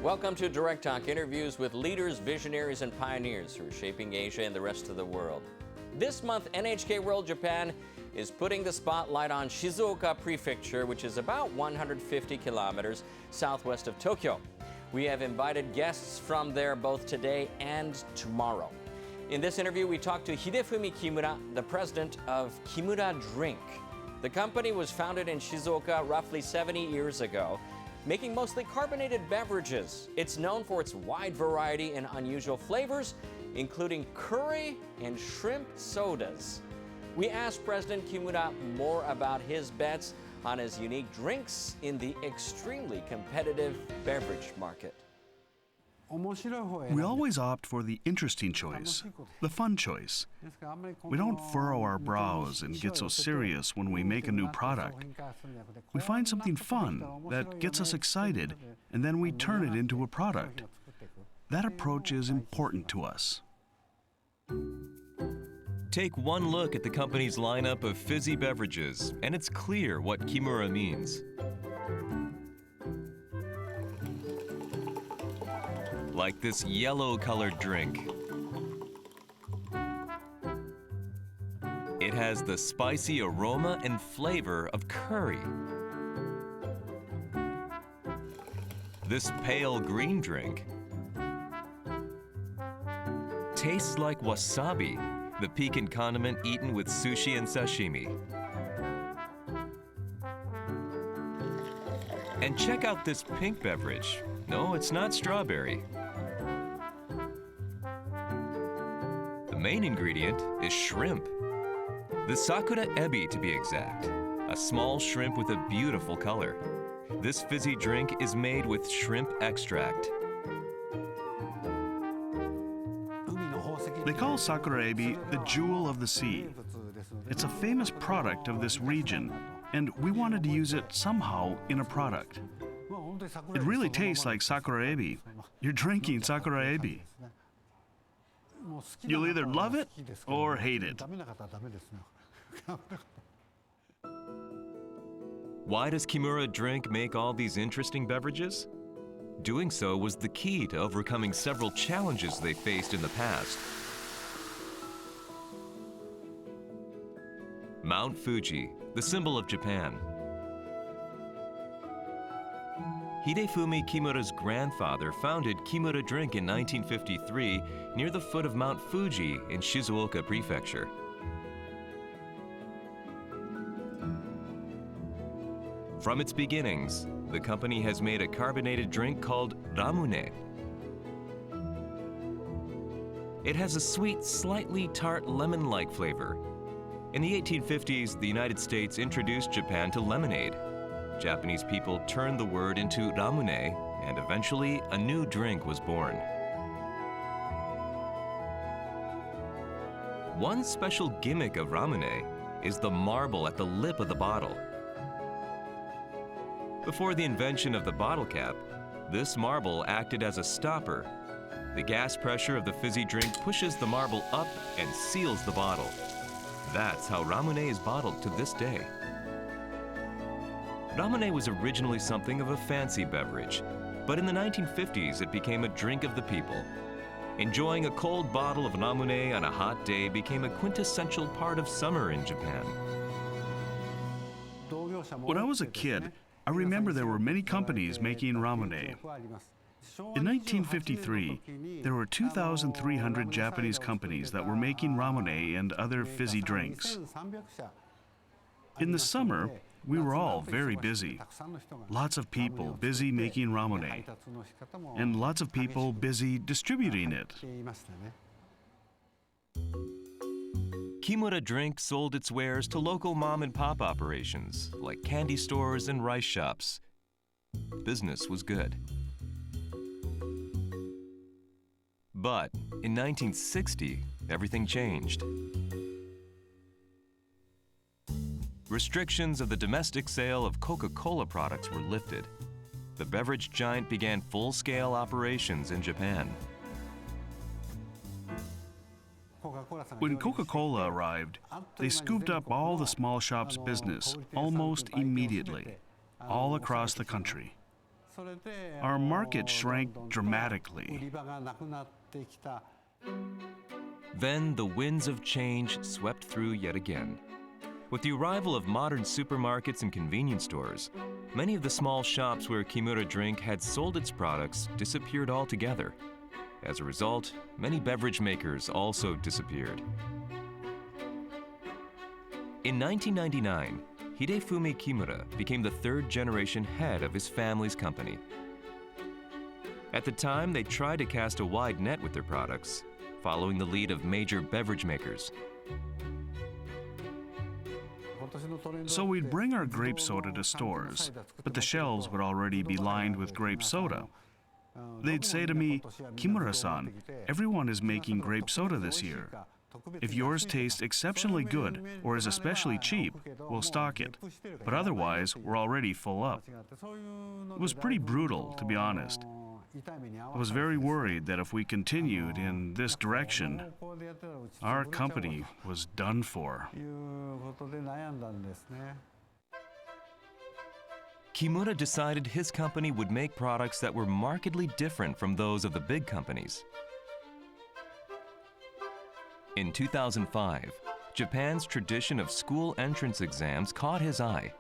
Welcome to Direct Talk, interviews with leaders, visionaries, and pioneers who are shaping Asia and the rest of the world. This month, NHK World Japan is putting the spotlight on Shizuoka Prefecture, which is about 150 kilometers southwest of Tokyo. We have invited guests from there both today and tomorrow. In this interview, we talked to Hidefumi Kimura, the president of Kimura Drink. The company was founded in Shizuoka roughly 70 years ago, making mostly carbonated beverages. It's known for its wide variety and unusual flavors, including curry and shrimp sodas. We asked President Kimura more about his bets on his unique drinks in the extremely competitive beverage market. We always opt for the interesting choice, the fun choice. We don't furrow our brows and get so serious when we make a new product. We find something fun that gets us excited, and then we turn it into a product. That approach is important to us. Take one look at the company's lineup of fizzy beverages, and it's clear what Kimura means. Like this yellow-colored drink. It has the spicy aroma and flavor of curry. This pale green drink tastes like wasabi, the piquant condiment eaten with sushi and sashimi. And check out this pink beverage. No, it's not strawberry. The main ingredient is shrimp. The sakura ebi, to be exact, a small shrimp with a beautiful color. This fizzy drink is made with shrimp extract. They call sakura ebi the jewel of the sea. It's a famous product of this region, and we wanted to use it somehow in a product. It really tastes like sakura ebi. You're drinking sakura ebi. You'll either love it or hate it. Why does Kimura Drink make all these interesting beverages? Doing so was the key to overcoming several challenges they faced in the past. Mount Fuji, the symbol of Japan. Hidefumi Kimura's grandfather founded Kimura Drink in 1953 near the foot of Mount Fuji in Shizuoka Prefecture. From its beginnings, the company has made a carbonated drink called ramune. It has a sweet, slightly tart lemon-like flavor. In the 1850s, the United States introduced Japan to lemonade. Japanese people turned the word into ramune, and eventually a new drink was born. One special gimmick of ramune is the marble at the lip of the bottle. Before the invention of the bottle cap, this marble acted as a stopper. The gas pressure of the fizzy drink pushes the marble up and seals the bottle. That's how ramune is bottled to this day. Ramune was originally something of a fancy beverage, but in the 1950s it became a drink of the people. Enjoying a cold bottle of ramune on a hot day became a quintessential part of summer in Japan. When I was a kid, I remember there were many companies making ramune. In 1953, there were 2,300 Japanese companies that were making ramune and other fizzy drinks. In the summer, we were all very busy. Lots of people busy making ramune, and lots of people busy distributing it. Kimura Drink sold its wares to local mom-and-pop operations, like candy stores and rice shops. Business was good. But in 1960, everything changed. Restrictions of the domestic sale of Coca-Cola products were lifted. The beverage giant began full-scale operations in Japan. When Coca-Cola arrived, they scooped up all the small shops' business almost immediately, all across the country. Our market shrank dramatically. Then the winds of change swept through yet again. With the arrival of modern supermarkets and convenience stores, many of the small shops where Kimura Drink had sold its products disappeared altogether. As a result, many beverage makers also disappeared. In 1999, Hidefumi Kimura became the third-generation head of his family's company. At the time, they tried to cast a wide net with their products, following the lead of major beverage makers. So we'd bring our grape soda to stores, but the shelves would already be lined with grape soda. They'd say to me, "Kimura-san, everyone is making grape soda this year. If yours tastes exceptionally good or is especially cheap, we'll stock it. But otherwise, we're already full up." It was pretty brutal, to be honest. I was very worried that if we continued in this direction, our company was done for. Kimura decided his company would make products that were markedly different from those of the big companies. In 2005, Japan's tradition of school entrance exams caught his eye.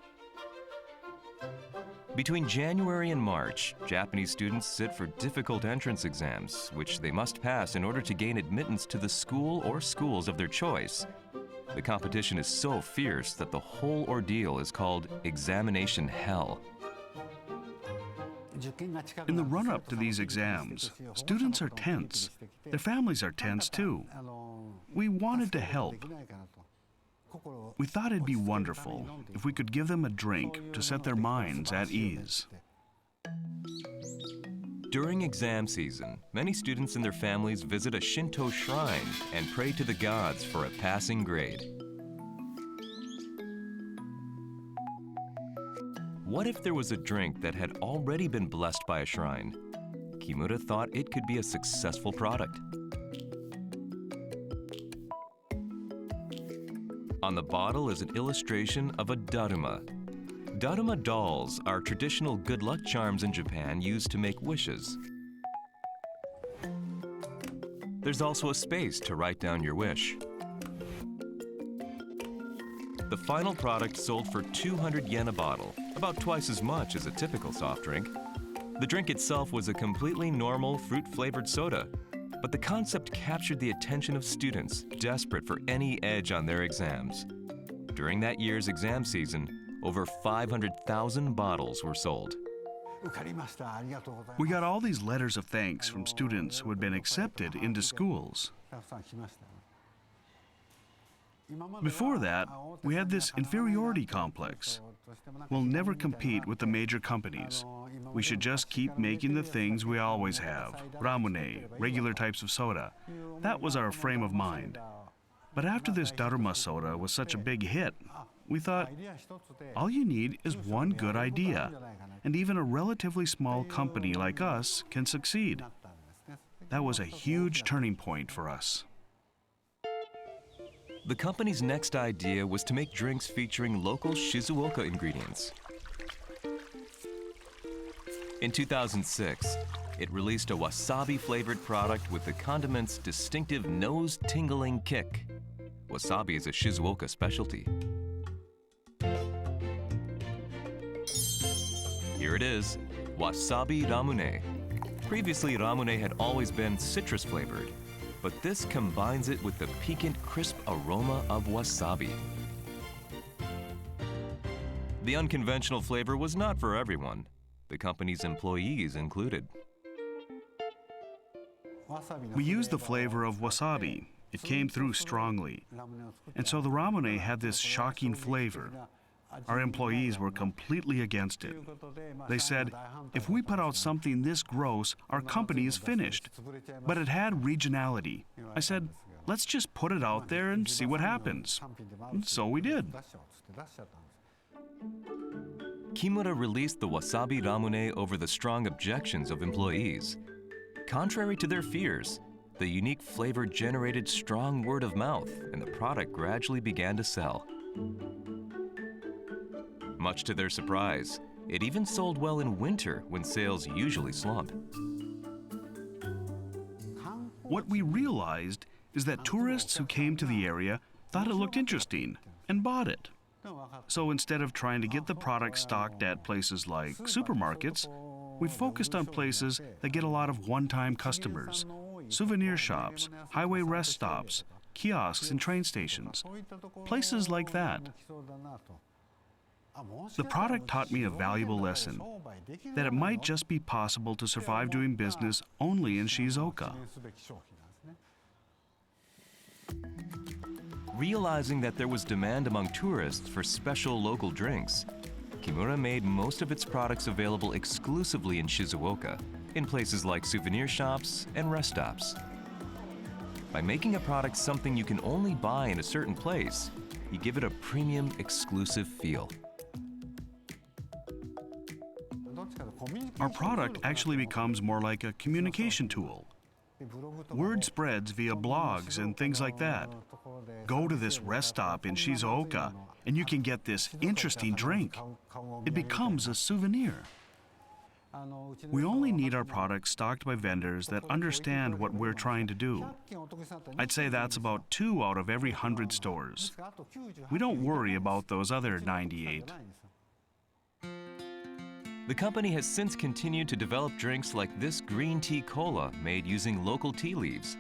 Between January and March, Japanese students sit for difficult entrance exams, which they must pass in order to gain admittance to the school or schools of their choice. The competition is so fierce that the whole ordeal is called examination hell. In the run-up to these exams, students are tense. Their families are tense too. We wanted to help. We thought it'd be wonderful if we could give them a drink to set their minds at ease. During exam season, many students and their families visit a Shinto shrine and pray to the gods for a passing grade. What if there was a drink that had already been blessed by a shrine? Kimura thought it could be a successful product. On the bottle is an illustration of a daruma. Daruma dolls are traditional good luck charms in Japan used to make wishes. There's also a space to write down your wish. The final product sold for 200 yen a bottle, about twice as much as a typical soft drink. The drink itself was a completely normal fruit-flavored soda, but the concept captured the attention of students desperate for any edge on their exams. During that year's exam season, over 500,000 bottles were sold. We got all these letters of thanks from students who had been accepted into schools. Before that, we had this inferiority complex. We'll never compete with the major companies. We should just keep making the things we always have, ramune, regular types of soda. That was our frame of mind. But after this daruma soda was such a big hit, we thought, all you need is one good idea, and even a relatively small company like us can succeed. That was a huge turning point for us. The company's next idea was to make drinks featuring local Shizuoka ingredients. In 2006, it released a wasabi-flavored product with the condiment's distinctive nose-tingling kick. Wasabi is a Shizuoka specialty. Here it is, wasabi ramune. Previously, ramune had always been citrus-flavored, but this combines it with the piquant, crisp aroma of wasabi. The unconventional flavor was not for everyone, the company's employees included. We used the flavor of wasabi. It came through strongly. And so the ramune had this shocking flavor. Our employees were completely against it. They said, if we put out something this gross, our company is finished. But it had regionality. I said, let's just put it out there and see what happens. And so we did. Kimura released the wasabi ramune over the strong objections of employees. Contrary to their fears, the unique flavor generated strong word of mouth, and the product gradually began to sell. Much to their surprise, It even sold well in winter when sales usually slump. What we realized is that tourists who came to the area thought it looked interesting and bought it. So instead of trying to get the product stocked at places like supermarkets, we focused on places that get a lot of one-time customers, souvenir shops, highway rest stops, kiosks and train stations, places like that. The product taught me a valuable lesson, that it might just be possible to survive doing business only in Shizuoka. Realizing that there was demand among tourists for special local drinks, Kimura made most of its products available exclusively in Shizuoka, in places like souvenir shops and rest stops. By making a product something you can only buy in a certain place, you give it a premium, exclusive feel. Our product actually becomes more like a communication tool. Word spreads via blogs and things like that. Go to this rest stop in Shizuoka and you can get this interesting drink. It becomes a souvenir. We only need our products stocked by vendors that understand what we're trying to do. I'd say that's about 2 out of every 100 stores. We don't worry about those other 98. The company has since continued to develop drinks like this green tea cola made using local tea leaves.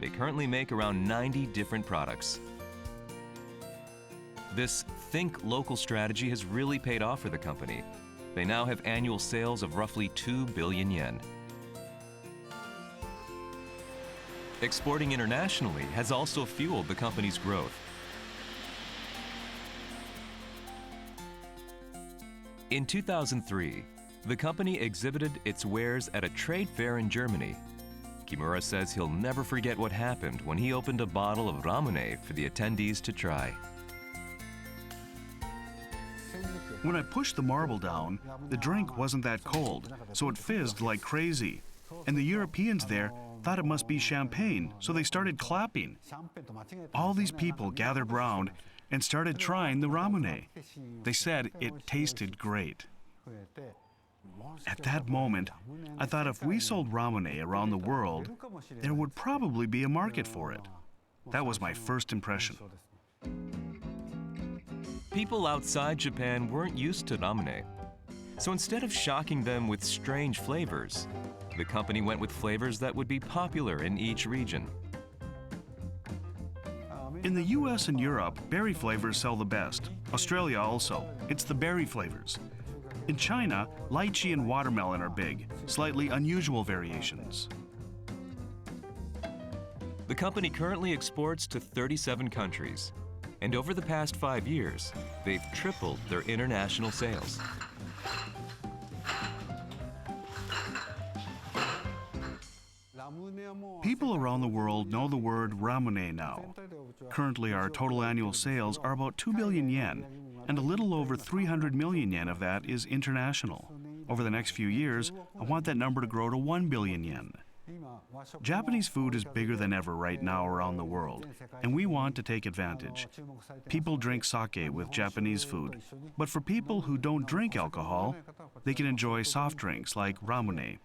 They currently make around 90 different products. This think local strategy has really paid off for the company. They now have annual sales of roughly 2 billion yen. Exporting internationally has also fueled the company's growth. In 2003, the company exhibited its wares at a trade fair in Germany. Kimura says he'll never forget what happened when he opened a bottle of ramune for the attendees to try. When I pushed the marble down, the drink wasn't that cold, so it fizzed like crazy. And the Europeans there thought it must be champagne, so they started clapping. All these people gathered round and started trying the ramune. They said it tasted great. At that moment, I thought if we sold ramune around the world, there would probably be a market for it. That was my first impression. People outside Japan weren't used to ramune. So instead of shocking them with strange flavors, the company went with flavors that would be popular in each region. In the US and Europe, berry flavors sell the best. Australia also. It's the berry flavors. In China, lychee and watermelon are big, slightly unusual variations. The company currently exports to 37 countries, and over the past 5 years, they've tripled their international sales. People around the world know the word ramune now. Currently, our total annual sales are about 2 billion yen, and a little over 300 million yen of that is international. Over the next few years, I want that number to grow to 1 billion yen. Japanese food is bigger than ever right now around the world, and we want to take advantage. People drink sake with Japanese food, but for people who don't drink alcohol, they can enjoy soft drinks like ramune.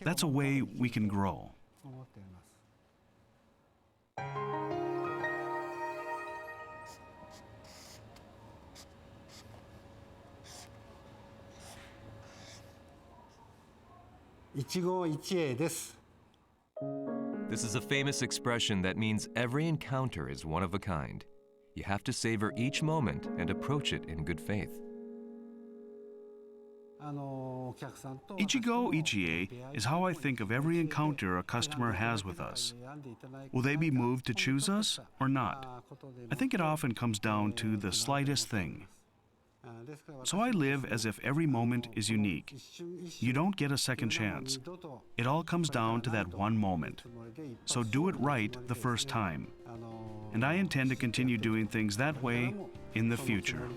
That's a way we can grow. This is a famous expression that means every encounter is one of a kind. You have to savor each moment and approach it in good faith. Ichigo Ichie is how I think of every encounter a customer has with us. Will they be moved to choose us or not? I think it often comes down to the slightest thing. So I live as if every moment is unique. You don't get a second chance. It all comes down to that one moment. So do it right the first time. And I intend to continue doing things that way in the future.